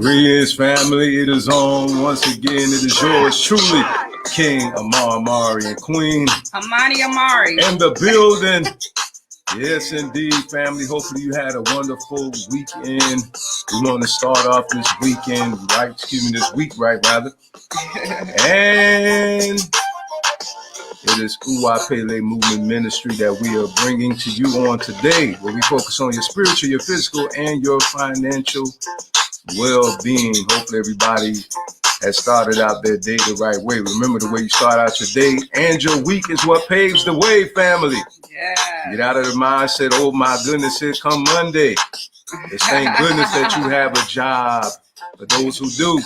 Greetings, family. It is on once again. It is yours truly, King Amari and Queen Amani Amari in the building. Yes, indeed, family. Hopefully, you had a wonderful weekend. We want to start off this weekend right. This week right, rather. And it is Uwapele Movement Ministry that we are bringing to you on today, where we focus on your spiritual, your physical, and your financial well-being. Hopefully everybody has started out their day the right way. Remember, the way you start out your day and your week is what paves the way, family. Yeah. Get out of the mindset, oh my goodness, here come Monday. It's thank goodness that you have a job. For those who do,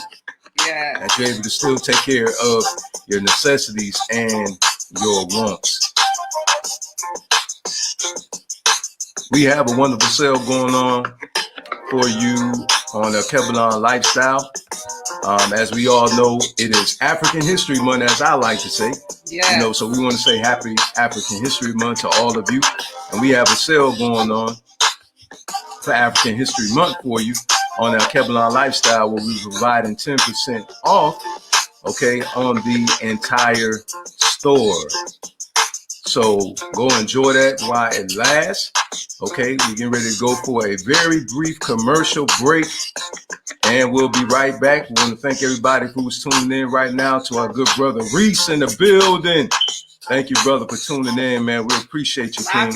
that you're able to still take care of your necessities and your wants. We have a wonderful sale going on for you on the Kebulon Lifestyle. As we all know, it is African History Month, as I like to say. Yeah. You know, so we want to say happy African History Month to all of you. And we have a sale going on for African History Month for you on our Kebulon Lifestyle, where we're providing 10% off, okay, on the entire store. So go enjoy that while it lasts. Okay, we're getting ready to go for a very brief commercial break, and we'll be right back. We want to thank everybody who's tuning in right now to our good brother Reese in the building. Thank you, brother, for tuning in, man. We appreciate you, King.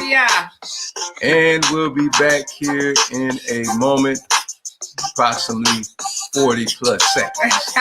And we'll be back here in a moment, approximately 40 plus seconds.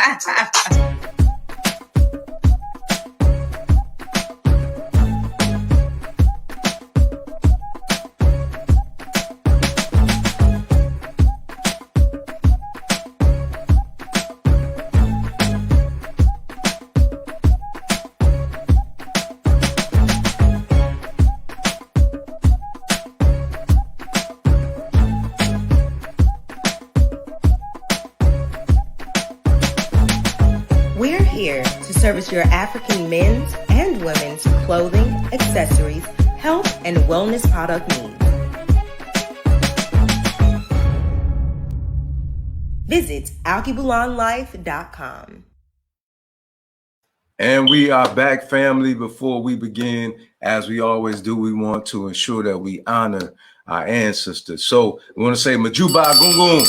Service your African men's and women's clothing, accessories, health, and wellness product needs. Visit alkebulonlife.com. And we are back, family. Before we begin, as we always do, we want to ensure that we honor our ancestors. So we want to say Majuba Gungun.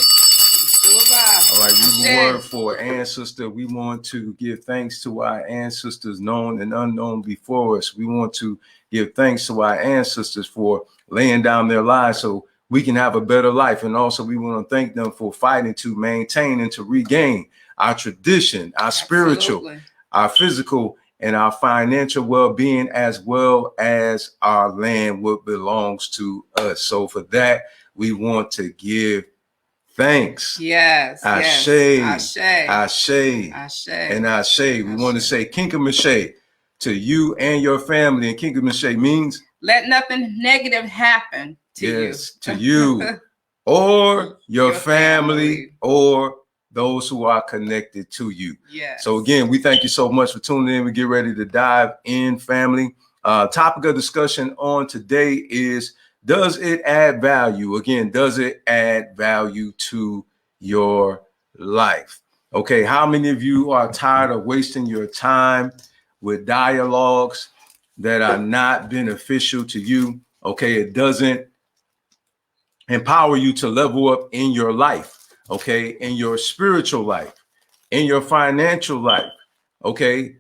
All right, use the word for ancestor. We want to give thanks to our ancestors, known and unknown before us. We want to give thanks to our ancestors for laying down their lives so we can have a better life. And also we want to thank them for fighting to maintain and to regain our tradition, our spiritual, our physical, and our financial well-being, as well as our land, what belongs to us. So for that, we want to give thanks. Yes. Ashe. Ashe. Ashe. Ashe. And Ashe. We want to say Kinkamashe to you and your family. And Kinkamashe means let nothing negative happen to you. Yes, to you or your family or those who are connected to you. Yes. So again, we thank you so much for tuning in. We get ready to dive in, family. Topic of discussion on today is, does it add value? Again, does it add value to your life? Okay, how many of you are tired of wasting your time with dialogues that are not beneficial to you? Okay, it doesn't empower you to level up in your life, okay, in your spiritual life, in your financial life, okay?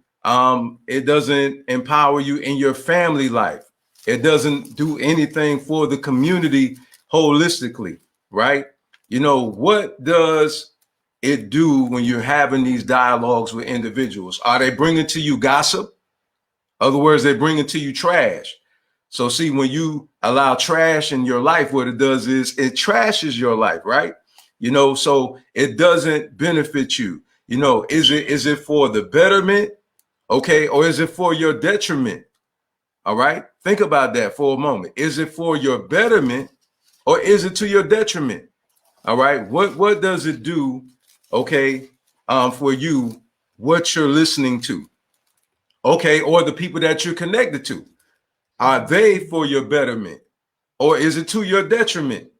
It doesn't empower you in your family life. It doesn't do anything for the community holistically, right? You know, what does it do when you're having these dialogues with individuals? Are they bringing to you gossip? In other words, they're bringing to you trash. So see, when you allow trash in your life, what it does is it trashes your life, right? You know, so it doesn't benefit you. You know, is it for the betterment? Okay, or is it for your detriment? All right, think about that for a moment. Is it for your betterment or is it to your detriment? All right, what does it do, okay, for you, what you're listening to, okay, or the people that you're connected to? Are they for your betterment or is it to your detriment?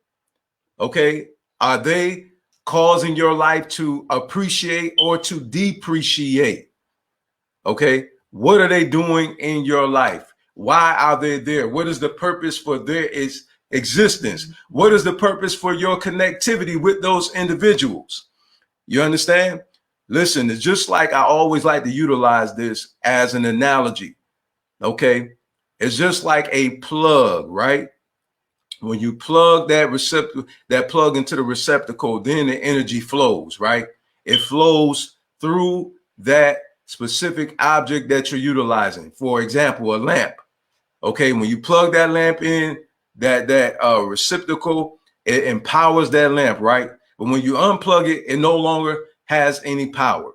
Okay, are they causing your life to appreciate or to depreciate? Okay. What are they doing in your life? Why are they there? What is the purpose for their existence? What is the purpose for your connectivity with those individuals? You understand? Listen, it's just like I always like to utilize this as an analogy. Okay. It's just like a plug, right? When you plug that plug into the receptacle, then the energy flows, right? It flows through that specific object that you're utilizing. For example, a lamp. Okay, when you plug that lamp in, that receptacle, it empowers that lamp, right? But when you unplug it, it no longer has any power.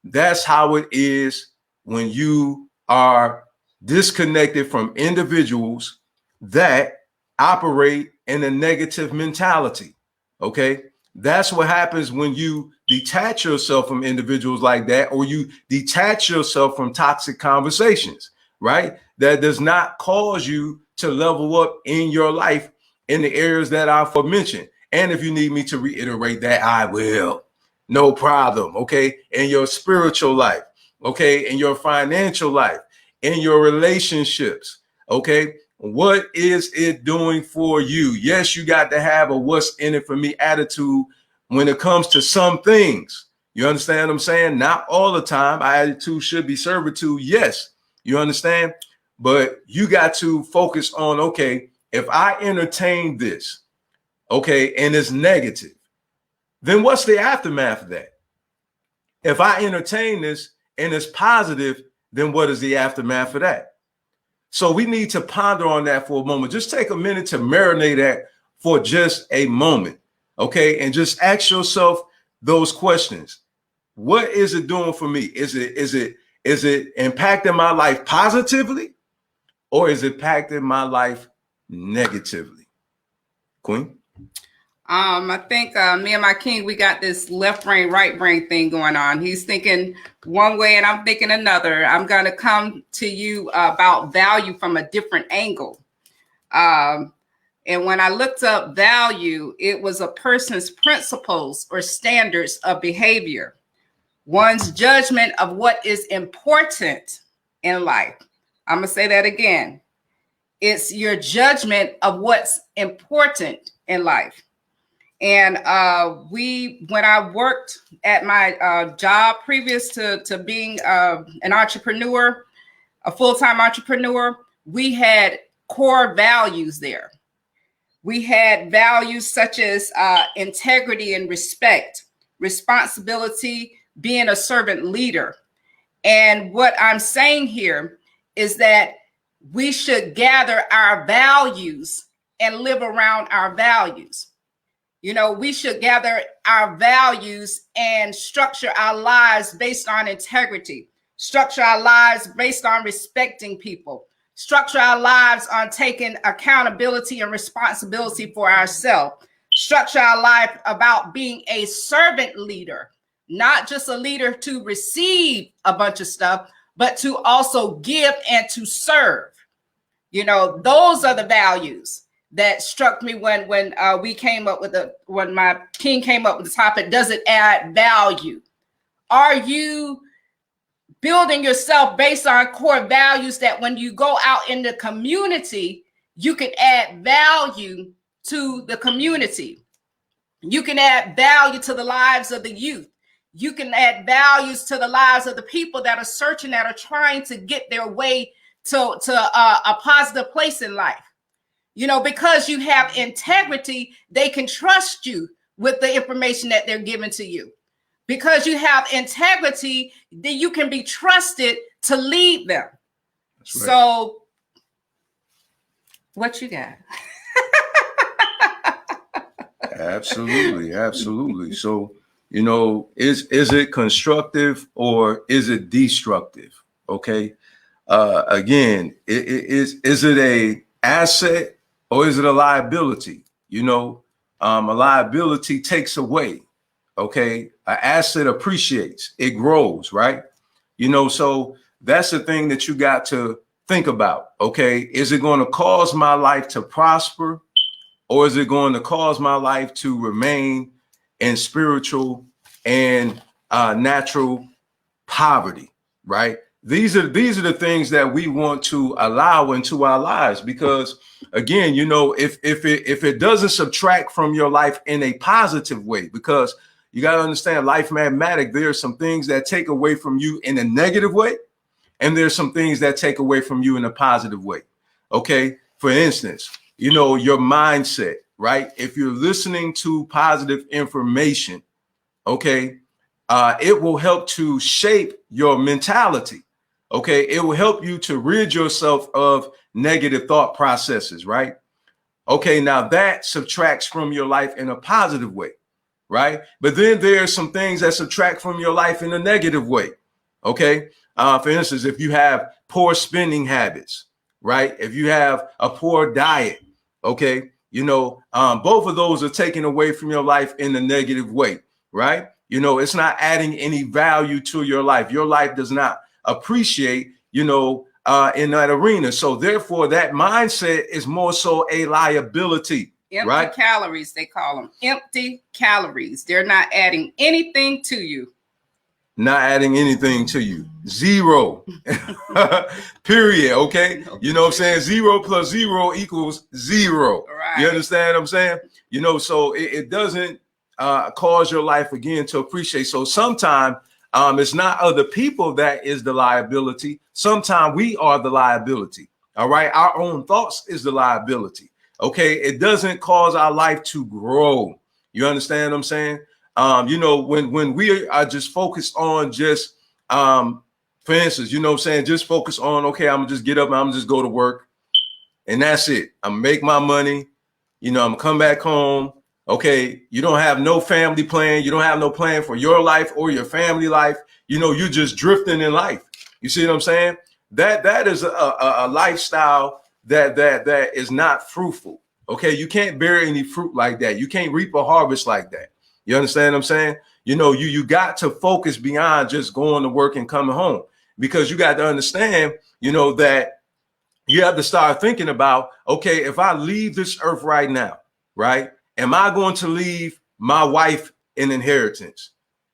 That's how it is when you are disconnected from individuals that operate in a negative mentality. Okay, that's what happens when you detach yourself from individuals like that, or you detach yourself from toxic conversations, right? That does not cause you to level up in your life in the areas that I've mentioned. And if you need me to reiterate that, I will. No problem. Okay. In your spiritual life, okay, in your financial life, in your relationships, okay. What is it doing for you? Yes, you got to have a what's in it for me attitude when it comes to some things. You understand what I'm saying? Not all the time. Our attitude should be servitude. Yes, you understand? But you got to focus on, okay, if I entertain this, okay, and it's negative, then what's the aftermath of that? If I entertain this and it's positive, then what is the aftermath of that? So we need to ponder on that for a moment. Just take a minute to marinate that for just a moment, okay? And just ask yourself those questions. What is it doing for me? Is it impacting my life positively, or is it impacting my life negatively? Queen? I think me and my king, we got this left brain, right brain thing going on. He's thinking one way and I'm thinking another. I'm going to come to you about value from a different angle. And when I looked up value, it was a person's principles or standards of behavior, one's judgment of what is important in life. I'm going to say that again. It's your judgment of what's important in life. And when I worked at my job previous to being an entrepreneur, a full-time entrepreneur, we had core values there. We had values such as integrity and respect, responsibility, being a servant leader. And what I'm saying here is that we should gather our values and live around our values. You know, we should gather our values and structure our lives based on integrity, structure our lives based on respecting people, structure our lives on taking accountability and responsibility for ourselves, structure our life about being a servant leader, not just a leader to receive a bunch of stuff, but to also give and to serve. You know, those are the values that struck me when my king came up with the topic. Does it add value? Are you building yourself based on core values that when you go out in the community, you can add value to the community? You can add value to the lives of the youth. You can add values to the lives of the people that are searching, that are trying to get their way to a positive place in life. You know, because you have integrity, they can trust you with the information that they're giving to you. Because you have integrity, then you can be trusted to lead them. That's right. So, what you got? Absolutely, absolutely. So, you know, is it constructive or is it destructive? Okay. Again, is it a asset or is it a liability? You know, a liability takes away. Okay. An asset appreciates, it grows, right? You know, so that's the thing that you got to think about. Okay. Is it going to cause my life to prosper, or is it going to cause my life to remain and spiritual and natural poverty, right? These are the things that we want to allow into our lives, because again, you know, if it doesn't subtract from your life in a positive way, because you got to understand, life mathematics, there are some things that take away from you in a negative way, and there's some things that take away from you in a positive way. Okay, for instance, you know, your mindset, right? If you're listening to positive information, okay, it will help to shape your mentality. Okay, it will help you to rid yourself of negative thought processes, right? Okay, now that subtracts from your life in a positive way, right? But then there are some things that subtract from your life in a negative way. Okay, for instance, if you have poor spending habits, right? If you have a poor diet, okay, you know, both of those are taken away from your life in a negative way, right? You know, it's not adding any value to your life. Your life does not appreciate, you know, in that arena. So therefore, that mindset is more so a liability. Empty right? calories, they call them. Empty calories. They're not adding anything to you. Not adding anything to you. Zero. Period. Okay. You know what I'm saying? 0 plus 0 equals 0. Right. You understand what I'm saying? You know, so it doesn't cause your life again to appreciate. So sometimes it's not other people that is the liability. Sometimes we are the liability. All right. Our own thoughts is the liability. Okay. It doesn't cause our life to grow. You understand what I'm saying? You know, when we are just focused on just, for instance, you know what I'm saying, just focus on, okay, I'm gonna just get up and I'm gonna just go to work and that's it. I'm gonna make my money. You know, I'm gonna come back home. Okay. You don't have no family plan. You don't have no plan for your life or your family life. You know, you're just drifting in life. You see what I'm saying? That is a lifestyle that is not fruitful. Okay. You can't bear any fruit like that. You can't reap a harvest like that. You understand what I'm saying? You know, you got to focus beyond just going to work and coming home, because you got to understand, you know, that you have to start thinking about, okay, if I leave this earth right now, right? Am I going to leave my wife an inheritance?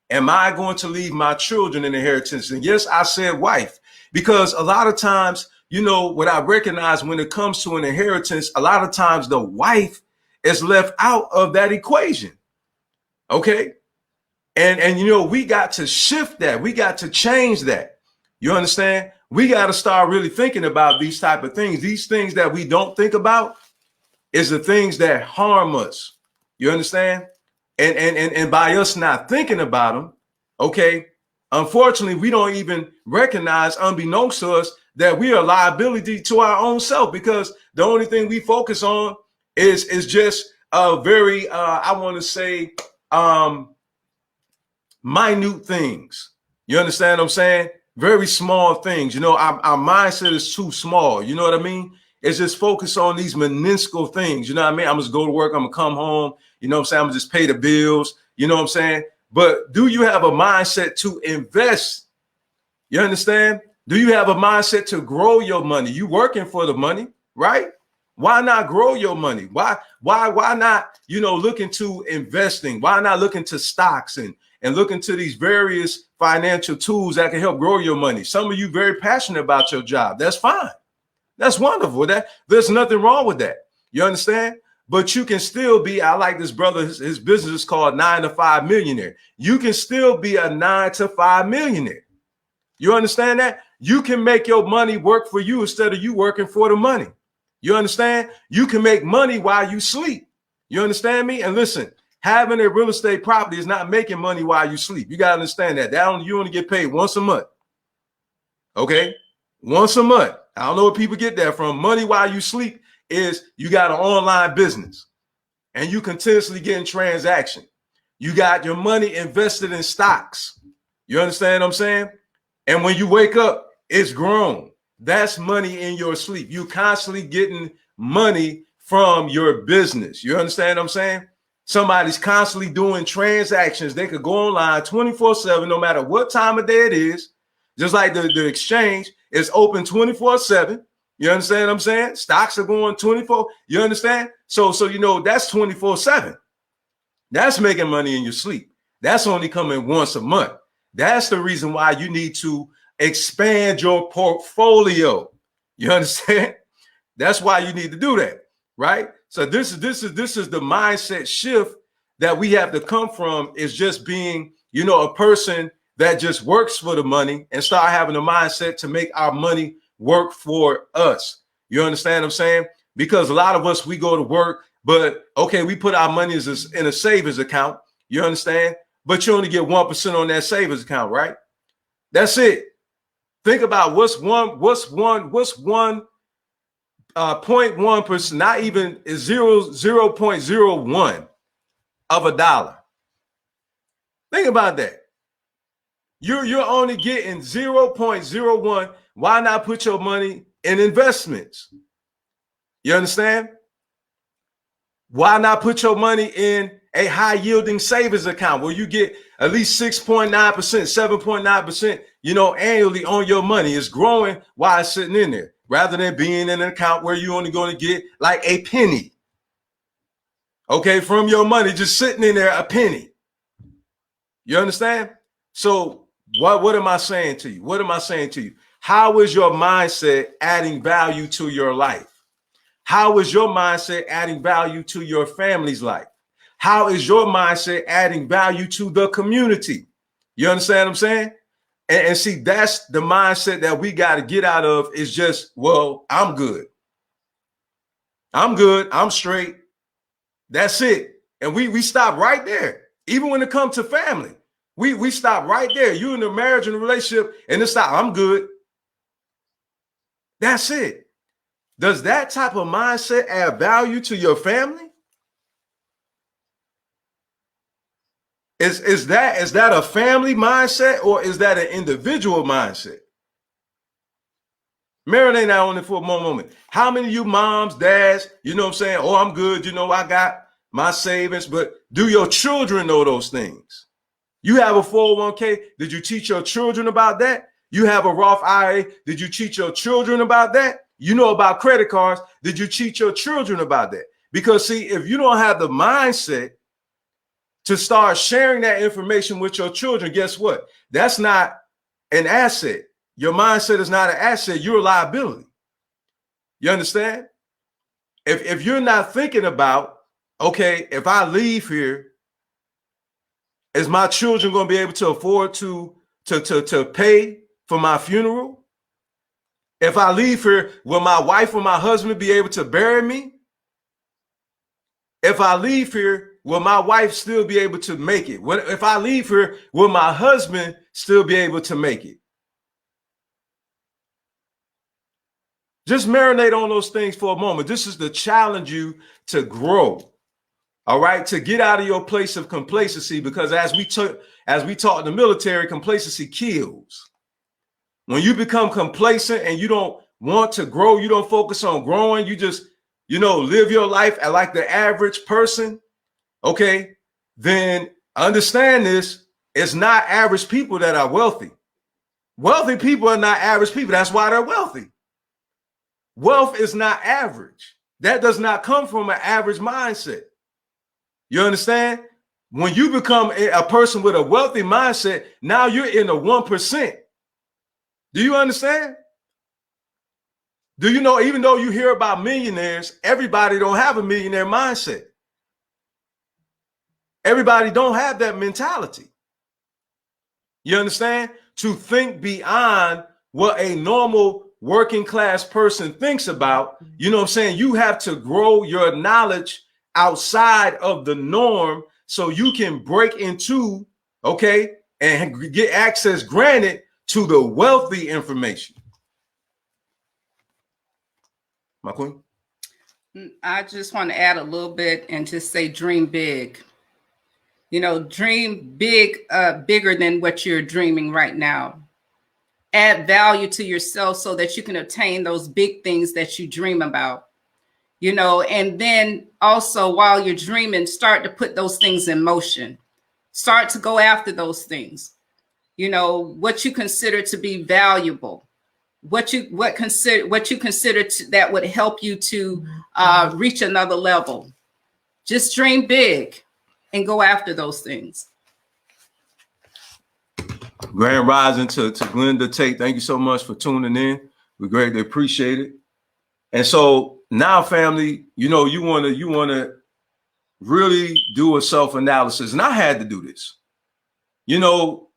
Am I going to leave my children an inheritance? And yes, I said wife, because a lot of times, you know, what I recognize when it comes to an inheritance, a lot of times the wife is left out of that equation. Okay. And, you know, we got to shift that. We got to change that. You understand? We got to start really thinking about these type of things. These things that we don't think about is the things that harm us. You understand? And by us not thinking about them, okay, unfortunately, we don't even recognize, unbeknownst to us, that we are a liability to our own self, because the only thing we focus on is just a very, I want to say, minute things. You understand what I'm saying? Very small things. You know, our mindset is too small. You know what I mean? It's just focused on these minuscule things. You know what I mean? I'm just go to work. I'm gonna come home. You know what I'm saying? I'm gonna just pay the bills. You know what I'm saying? But do you have a mindset to invest? You understand? Do you have a mindset to grow your money? You working for the money, right? Why not grow your money? Why not, you know, look into investing? Why not look into stocks and look into these various financial tools that can help grow your money? Some of you very passionate about your job. That's fine. That's wonderful. There's nothing wrong with that. You understand? But you can still be, I like this brother, his business is called 9 to 5 Millionaire. You can still be a 9 to 5 millionaire. You understand that? You can make your money work for you instead of you working for the money. You understand? You can make money while you sleep. You understand me? And listen, having a real estate property is not making money while you sleep. You got to understand that. You only get paid once a month. Okay? Once a month. I don't know where people get that from. Money while you sleep is you got an online business and you continuously getting transaction. You got your money invested in stocks. You understand what I'm saying? And when you wake up, it's grown. That's money in your sleep. You constantly getting money from your business. You understand what I'm saying? Somebody's constantly doing transactions. They could go online 24/7, no matter what time of day it is. Just like the exchange is open 24/7. You understand what I'm saying? Stocks are going 24. You understand? So you know, that's 24/7. That's making money in your sleep. That's only coming once a month. That's the reason why you need to expand your portfolio. You understand? That's why you need to do that, right? So this is the mindset shift that we have to come from, is just being, you know, a person that just works for the money and start having a mindset to make our money work for us. You understand what I'm saying? Because a lot of us, we go to work, but okay, we put our money in a savings account. You understand? But you only get 1% on that savings account, right? That's it. Think about what's 0.1%, not even 0.01 of a dollar. Think about that. You're only getting 0.01. Why not put your money in investments? You understand? Why not put your money in a high yielding savings account where you get at least 6.9%, 7.9%, you know, annually on your money? It's growing while it's sitting in there, rather than being in an account where you're only going to get like a penny. Okay, from your money just sitting in there, a penny. You understand? So what am I saying to you? What am I saying to you? How is your mindset adding value to your life? How is your mindset adding value to your family's life? How is your mindset adding value to the community? You understand what I'm saying? And see, that's the mindset that we got to get out of, is just, well, I'm good. I'm good. I'm straight. That's it. And we stop right there. Even when it comes to family, we stop right there. You in a marriage and a relationship, and it's stop. I'm good. That's it. Does that type of mindset add value to your family? Is that a family mindset, or is that an individual mindset? Marinate that on it for a moment. How many of you moms, dads, you know what I'm saying? Oh, I'm good. You know, I got my savings, but do your children know those things? You have a 401k. Did you teach your children about that? You have a Roth IRA. Did you teach your children about that? You know about credit cards. Did you teach your children about that? Because see, if you don't have the mindset to start sharing that information with your children, guess what? That's not an asset. Your mindset is not an asset. You're a liability. You understand? If you're not thinking about, okay, if I leave here, is my children going to be able to afford to pay for my funeral? If I leave here, will my wife or my husband be able to bury me? If I leave here, will my wife still be able to make it? If I leave here, will my husband still be able to make it? Just marinate on those things for a moment. This is to challenge you to grow. All right, to get out of your place of complacency, because as we taught in the military, complacency kills. When you become complacent and you don't want to grow, you don't focus on growing, you just, you know, live your life like the average person, okay, then understand this, it's not average people that are wealthy. Wealthy people are not average people. That's why they're wealthy. Wealth is not average. That does not come from an average mindset. You understand? When you become a person with a wealthy mindset, now you're in the 1%. Do you understand? Do you know, even though you hear about millionaires, everybody don't have a millionaire mindset. Everybody don't have that mentality. You understand? To think beyond what a normal working class person thinks about, you know what I'm saying? You have to grow your knowledge outside of the norm so you can break into, okay, and get access granted to the wealthy information. My queen? I just want to add a little bit and just say dream big. You know, dream big, bigger than what you're dreaming right now. Add value to yourself so that you can obtain those big things that you dream about. You know, and then also while you're dreaming, start to put those things in motion. Start to go after those things. You know, what you consider to be valuable, what you consider that would help you to reach another level. Just dream big. and go after those things. Grand rising to Glenda Tate. Thank you so much for tuning in. We greatly appreciate it. And so now, family, you know, you want to really do a self-analysis. And I had to do this. You know,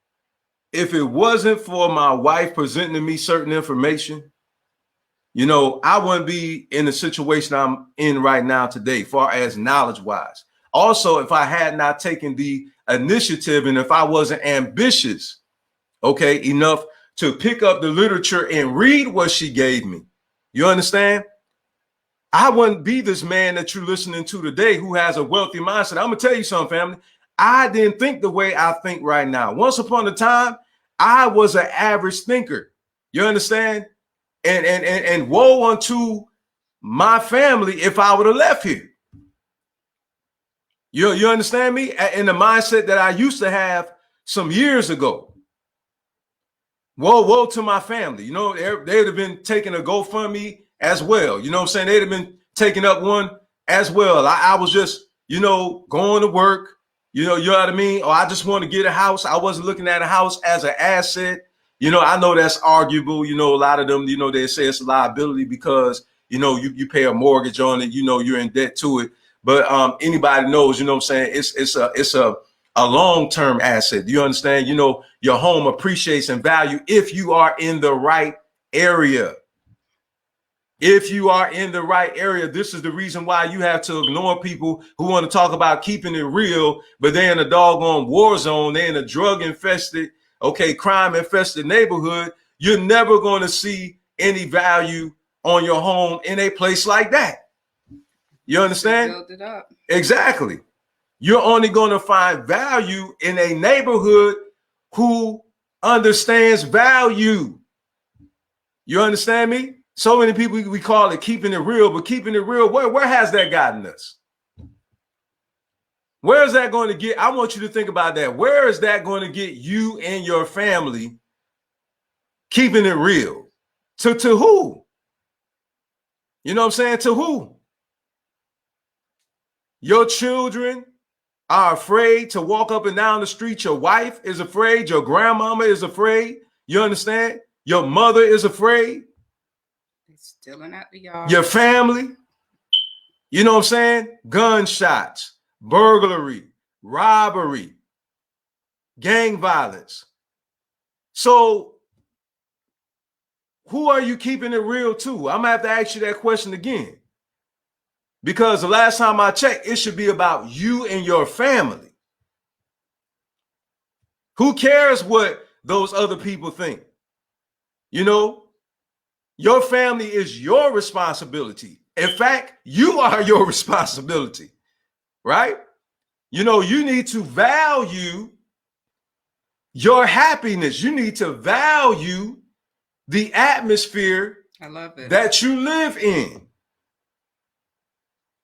if it wasn't for my wife presenting to me certain information, you know, I wouldn't be in the situation I'm in right now today, far as knowledge-wise. Also, if I had not taken the initiative and if I wasn't ambitious, okay, enough to pick up the literature and read what she gave me, you understand? I wouldn't be this man that you're listening to today who has a wealthy mindset. I'm going to tell you something, family. I didn't think the way I think right now. Once upon a time, I was an average thinker. You understand? And woe unto my family if I would have left here. You understand me? In the mindset that I used to have some years ago. Woe to my family. You know, they'd have been taking a GoFundMe as well. You know what I'm saying? They'd have been taking up one as well. I was just, you know, going to work, you know what I mean? Or I just want to get a house. I wasn't looking at a house as an asset. You know, I know that's arguable. You know, a lot of them, you know, they say it's a liability because, you know, you pay a mortgage on it, you know, you're in debt to it. But anybody knows, you know what I'm saying? It's a long-term asset. Do you understand? You know, your home appreciates in value if you are in the right area. If you are in the right area, this is the reason why you have to ignore people who want to talk about keeping it real, but they're in a doggone war zone. They're in a drug-infested, okay, crime-infested neighborhood. You're never going to see any value on your home in a place like that. You understand? Build it up. Exactly. You're only going to find value in a neighborhood who understands value. You understand me? So many people, we call it keeping it real, but keeping it real, where has that gotten us? Where is that going to get? I want you to think about that. Where is that going to get you and your family keeping it real? To who? You know what I'm saying? To who? Your children are afraid to walk up and down the street. Your wife is afraid. Your grandmama is afraid. You understand? Your mother is afraid. Stealing out the yard. Your family, you know what I'm saying? Gunshots, burglary, robbery, gang violence. So who are you keeping it real to? I'm gonna have to ask you that question again. Because the last time I checked, it should be about you and your family. Who cares what those other people think? You know? Your family is your responsibility. In fact, you are your responsibility, right? You know, you need to value your happiness. You need to value the atmosphere I love it. that you live in.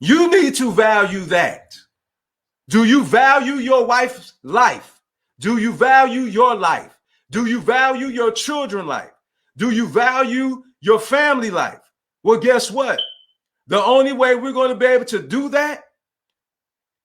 You need to value that. Do you value your wife's life? Do you value your life? Do you value your children's life? Do you value your family life? Well, guess what? The only way we're going to be able to do that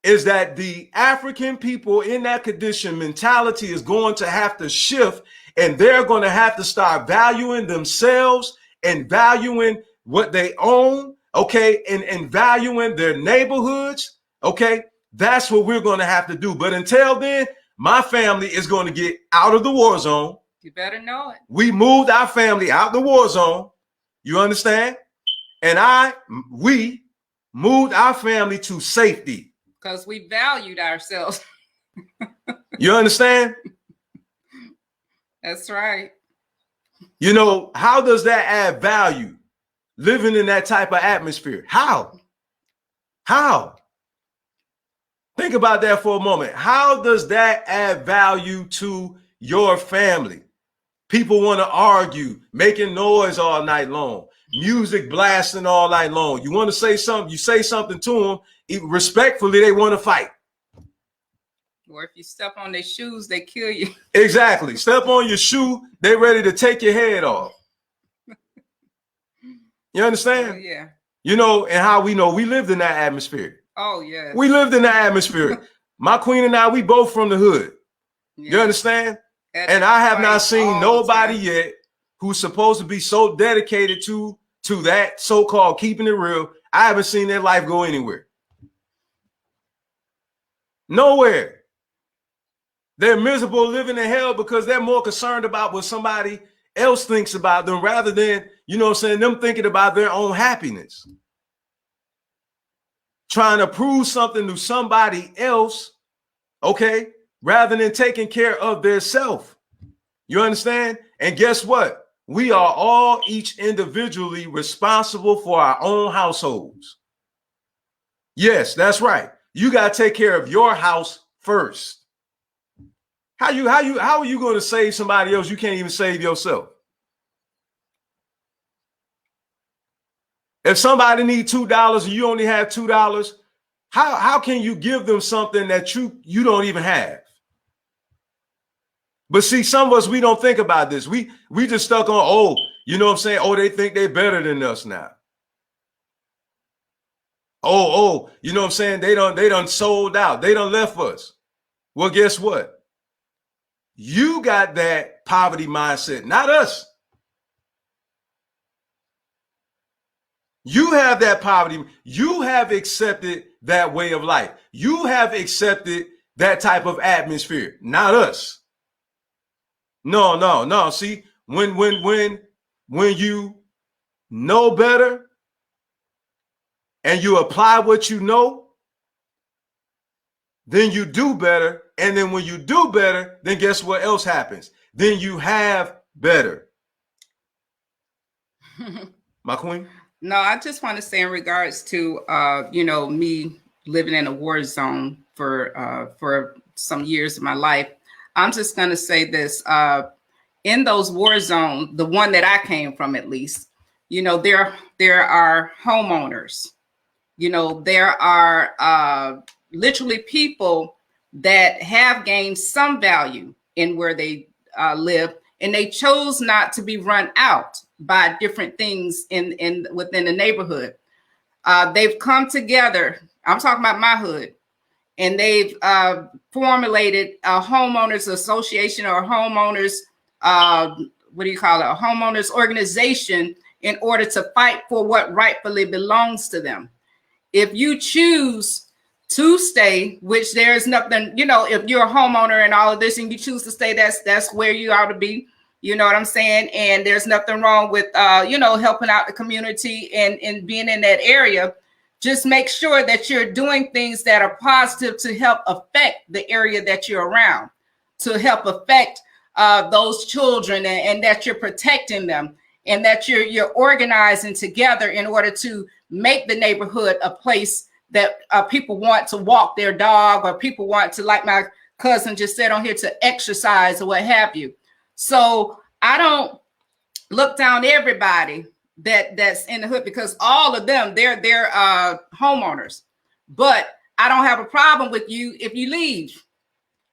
is that the African people in that condition mentality is going to have to shift, and they're going to have to start valuing themselves and valuing what they own, okay, and valuing their neighborhoods, okay? That's what we're going to have to do. But until then, my family is going to get out of the war zone. You better know it. We moved our family out the war zone. You understand? And we moved our family to safety. Because we valued ourselves. You understand? That's right. You know, how does that add value? Living in that type of atmosphere. How? Think about that for a moment. How does that add value to your family? People want to argue, making noise all night long, music blasting all night long. You want to say something, you say something to them, respectfully, they want to fight. Or if you step on their shoes, they kill you. Exactly. Step on your shoe, they're ready to take your head off. You understand? Oh, yeah. You know, and how we know we lived in that atmosphere. Oh, yeah. We lived in that atmosphere. My queen and I, we both from the hood. Yeah. You understand? That's and I have not right, seen all the nobody time. yet who's supposed to be so dedicated to that so-called keeping it real. I haven't seen their life go anywhere. Nowhere. They're miserable living in hell because they're more concerned about what somebody else thinks about them rather than, you know what I'm saying, them thinking about their own happiness. Trying to prove something to somebody else, okay, rather than taking care of their self. You understand? And guess what? We are all each individually responsible for our own households. Yes, that's right. You got to take care of your house first. How are you going to save somebody else? You can't even save yourself. If somebody needs $2 and you only have $2, how can you give them something that you don't even have? But see, some of us, we don't think about this. We just stuck on, oh, you know what I'm saying? Oh, they think they're better than us now. Oh, you know what I'm saying? They done sold out. They done left us. Well, guess what? You got that poverty mindset, not us. You have that poverty. You have accepted that way of life. You have accepted that type of atmosphere, not us. No. See, when you know better and you apply what you know, then you do better. And then when you do better, then guess what else happens? Then you have better. My queen? No, I just want to say in regards to, me living in a war zone for some years of my life, I'm just going to say this. In those war zones, the one that I came from, at least, there are homeowners. There are literally people that have gained some value in where they live, and they chose not to be run out by different things within the neighborhood. They've come together. I'm talking about my hood. And they've formulated a homeowners association or homeowners, a homeowners organization in order to fight for what rightfully belongs to them. If you choose to stay, which there's nothing, if you're a homeowner and all of this and you choose to stay, that's where you ought to be. You know what I'm saying? And there's nothing wrong with, helping out the community and being in that area. Just make sure that you're doing things that are positive to help affect the area that you're around, to help affect those children, and that you're protecting them, and that you're organizing together in order to make the neighborhood a place that people want to walk their dog, or people want to, like my cousin just said on here, to exercise or what have you. So I don't look down everybody that's in the hood, because all of them, they're homeowners. But I don't have a problem with you if you leave.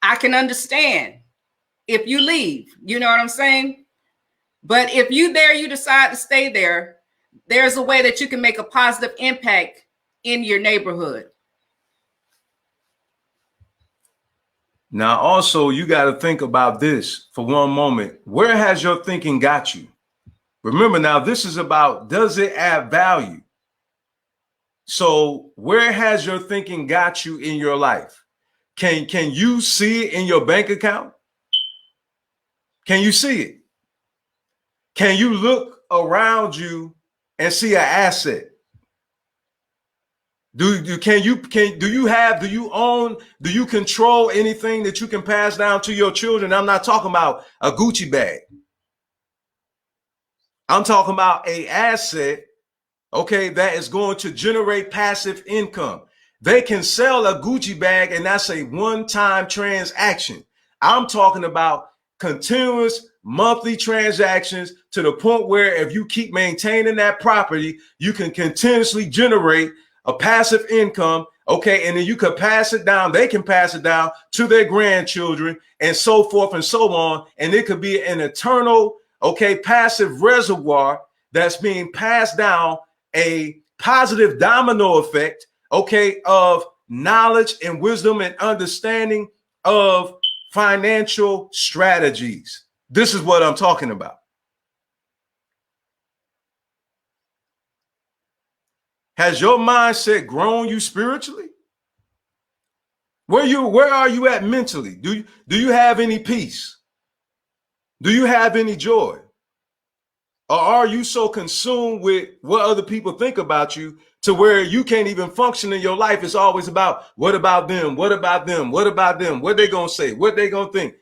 I can understand if you leave, you know what I'm saying? But if you decide to stay there, there's a way that you can make a positive impact in your neighborhood. Now, also, you got to think about this for one moment. Where has your thinking got you? Remember, now, this is about, does it add value? So where has your thinking got you in your life? Can you see it in your bank account? Can you see it? Can you look around you and see an asset? Do you control anything that you can pass down to your children? I'm not talking about a Gucci bag. I'm talking about an asset, okay, that is going to generate passive income. They can sell a Gucci bag and that's a one-time transaction. I'm talking about continuous monthly transactions to the point where if you keep maintaining that property, you can continuously generate a passive income, okay, and then you could pass it down. They can pass it down to their grandchildren and so forth and so on. And it could be an eternal, okay, passive reservoir that's being passed down, a positive domino effect, okay, of knowledge and wisdom and understanding of financial strategies. This is what I'm talking about. Has your mindset grown you spiritually? Where are you at mentally? Do you have any peace? Do you have any joy? Or are you so consumed with what other people think about you to where you can't even function in your life? It's always about, what about them? What about them? What about them? What they gonna say? What they gonna think?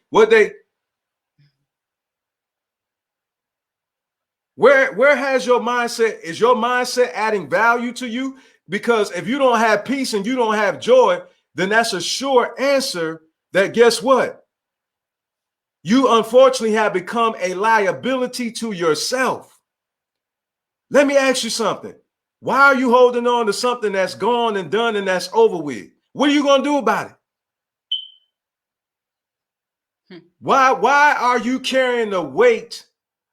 Where has your mindset? Is your mindset adding value to you? Because if you don't have peace and you don't have joy, then that's a sure answer that, guess what? You unfortunately have become a liability to yourself. Let me ask you something. Why are you holding on to something that's gone and done and that's over with? What are you going to do about it? Why are you carrying the weight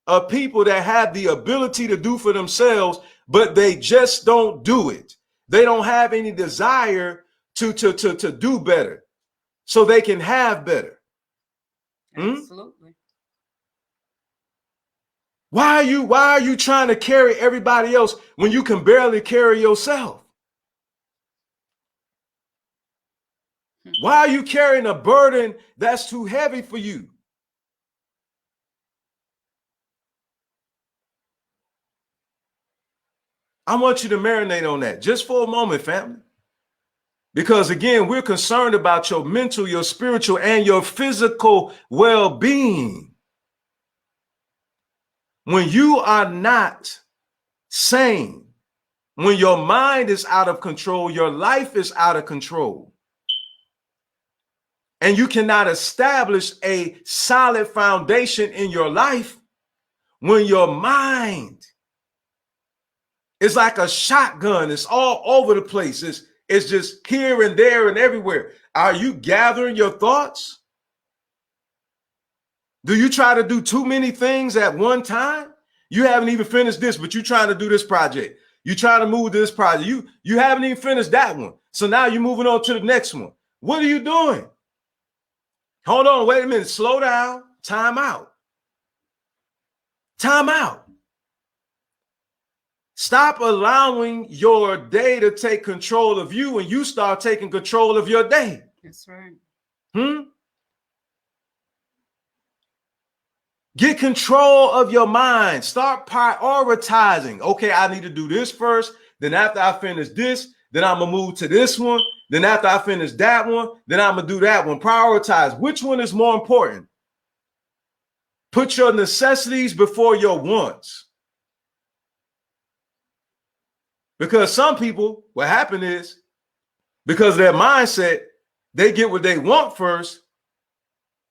of people that have the ability to do for themselves, but they just don't do it? They don't have any desire to do better so they can have better. Absolutely. Why are you trying to carry everybody else when you can barely carry yourself? Why are you carrying a burden that's too heavy for you? I want you to marinate on that just for a moment, family. Because again, we're concerned about your mental, your spiritual, and your physical well-being. When you are not sane, when your mind is out of control, your life is out of control, and you cannot establish a solid foundation in your life, when your mind is like a shotgun, it's all over the place, it's just here and there and everywhere. Are you gathering your thoughts? Do you try to do too many things at one time? You haven't even finished this, but you're trying to do this project. You're trying to move to this project. You haven't even finished that one. So now you're moving on to the next one. What are you doing? Hold on, wait a minute. Slow down. Time out. Time out. Stop allowing your day to take control of you and you start taking control of your day. That's right. Get control of your mind. Start prioritizing. Okay, I need to do this first. Then after I finish this, then I'm going to move to this one. Then after I finish that one, then I'm going to do that one. Prioritize. Which one is more important? Put your necessities before your wants. Because some people, what happened is, because of their mindset, they get what they want first,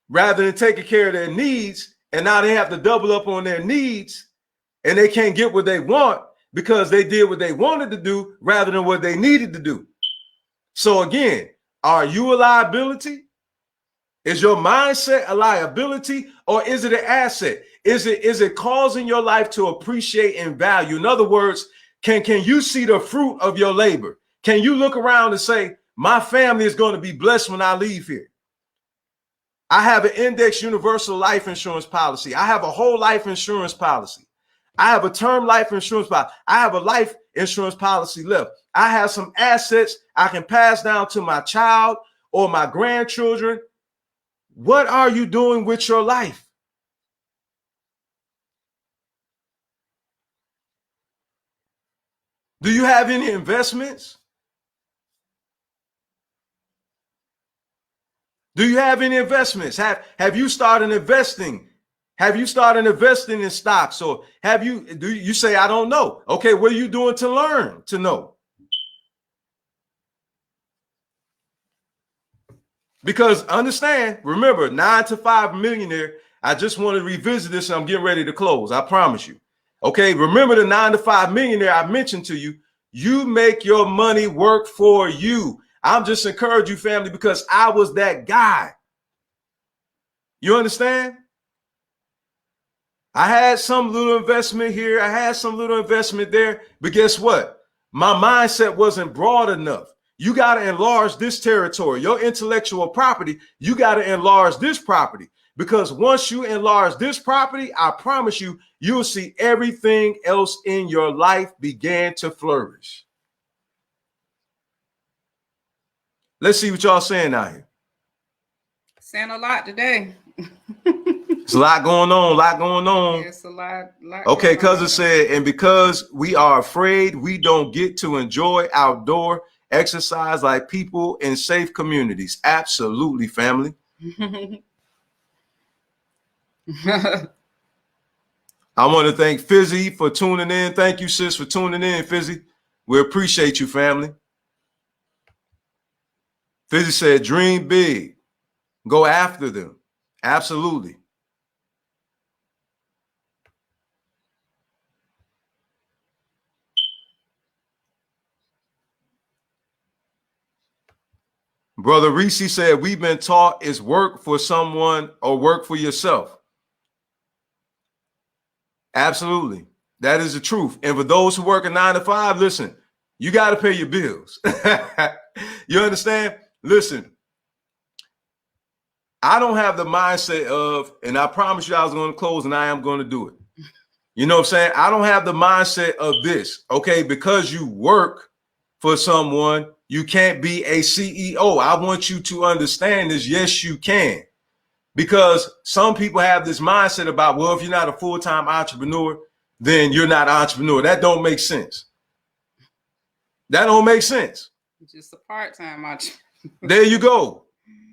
rather than taking care of their needs. And now they have to double up on their needs, and they can't get what they want because they did what they wanted to do rather than what they needed to do. So again, are you a liability? Is your mindset a liability, or is it an asset? Is it causing your life to appreciate and value? In other words, can you see the fruit of your labor? Can you look around and say, my family is going to be blessed when I leave here? I have an index universal life insurance policy. I have a whole life insurance policy. I have a term life insurance policy. I have a life insurance policy left. I have some assets I can pass down to my child or my grandchildren. What are you doing with your life? Do you have any investments? Do you have any investments? Have you started investing? Have you started investing in stocks? Or do you say, I don't know? Okay, what are you doing to learn to know? Because understand, remember, 9 to 5 millionaire. I just want to revisit this and I'm getting ready to close. I promise you. Okay, remember the 9 to 5 millionaire I mentioned to you. You make your money work for you. I'm just encouraging you, family, because I was that guy. You understand? I had some little investment here. I had some little investment there. But guess what? My mindset wasn't broad enough. you got to enlarge this territory, your intellectual property. You got to enlarge this property, because once you enlarge this property, I promise you, you'll see everything else in your life begin to flourish. Let's see what y'all saying out here. Saying a lot today. It's a lot going on, It's a lot. Okay, cousin said, and because we are afraid, we don't get to enjoy outdoor exercise like people in safe communities. Absolutely, family. I want to thank Fizzy for tuning in. Thank you, sis, for tuning in, Fizzy. We appreciate you, family. Fizzy said, dream big. Go after them. Absolutely. Brother Reese said, we've been taught is work for someone or work for yourself. Absolutely. That is the truth. And for those who work a 9 to 5, listen, you got to pay your bills. You understand? Listen, I don't have the mindset of, and I promise you I was going to close and I am going to do it. You know what I'm saying? I don't have the mindset of this, okay? Because you work for someone, you can't be a CEO. I want you to understand this. Yes, you can. Because some people have this mindset about, well, if you're not a full-time entrepreneur, then you're not an entrepreneur. That don't make sense. That don't make sense. Just a part-time entrepreneur. There you go.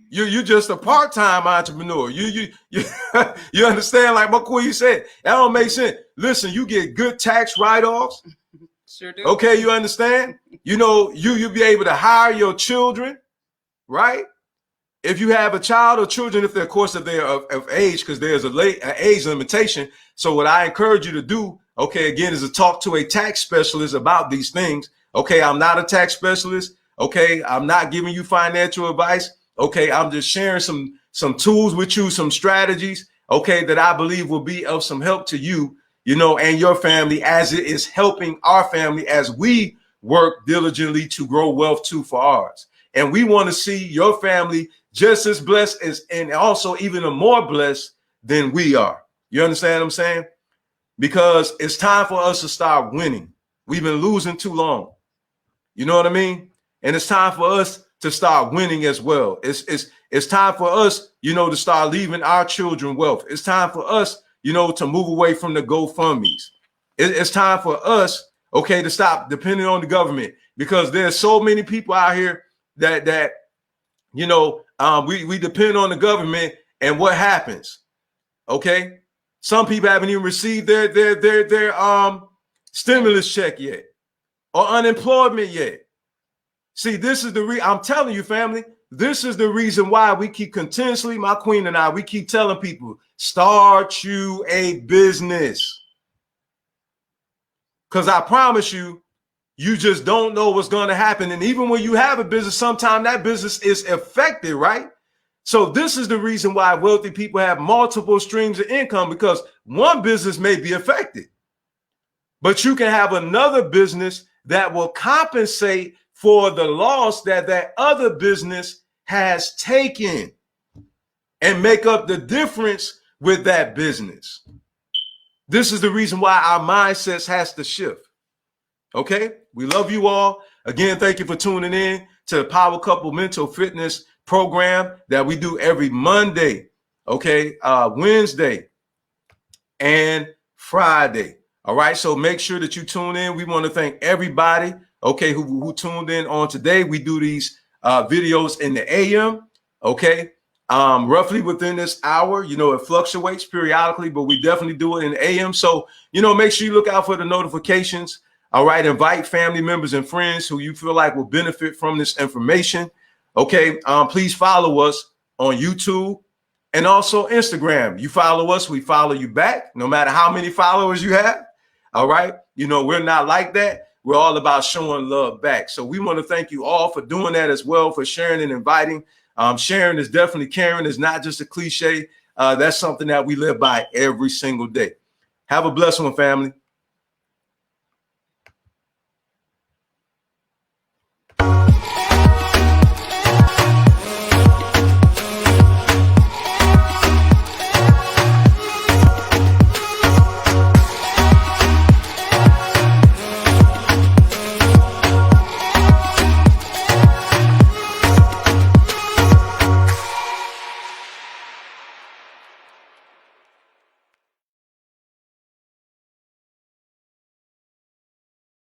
You're just a part-time entrepreneur. You you understand? Like my queen said, that don't make sense. Listen, you get good tax write-offs. Sure do. Okay, you understand? You know, you'll be able to hire your children, right? If you have a child or children, if they're, of course, if they're of age, because there's an age limitation. So what I encourage you to do, okay, again, is to talk to a tax specialist about these things. Okay, I'm not a tax specialist. Okay, I'm not giving you financial advice. Okay, I'm just sharing some tools with you, some strategies, okay, that I believe will be of some help to you, you know, and your family, as it is helping our family as we work diligently to grow wealth too for ours. And we want to see your family just as blessed as, and also even more blessed than we are. You understand what I'm saying? Because it's time for us to start winning. We've been losing too long. You know what I mean? And it's time for us to start winning as well. It's time for us, you know, to start leaving our children wealth. It's time for us, you know, to move away from the GoFundMes. It's time for us, okay, to stop depending on the government, because there's so many people out here that you know, we depend on the government, and what happens? Okay, some people haven't even received their stimulus check yet, or unemployment yet. See, this is I'm telling you, family, this is the reason why we keep continuously, my queen and I, we keep telling people, start you a business. Because I promise you, you just don't know what's going to happen. And even when you have a business, sometimes that business is affected, right? So this is the reason why wealthy people have multiple streams of income, because one business may be affected, but you can have another business that will compensate for the loss that other business has taken and make up the difference with that business. This is the reason why our mindsets has to shift. Okay, we love you all. Again, thank you for tuning in to the Power Couple Mental Fitness program that we do every Monday, okay, Wednesday, and Friday. All right, so make sure that you tune in. We want to thank everybody, okay, who tuned in on today. We do these videos in the AM, okay, roughly within this hour. You know, it fluctuates periodically, but we definitely do it in the AM. So, you know, make sure you look out for the notifications. All right, invite family members and friends who you feel like will benefit from this information. Okay, please follow us on YouTube and also Instagram. You follow us, we follow you back, no matter how many followers you have. All right, you know, we're not like that. We're all about showing love back. So we want to thank you all for doing that as well, for sharing and inviting. Sharing is definitely caring. It's not just a cliche. That's something that we live by every single day. Have a blessed one, family.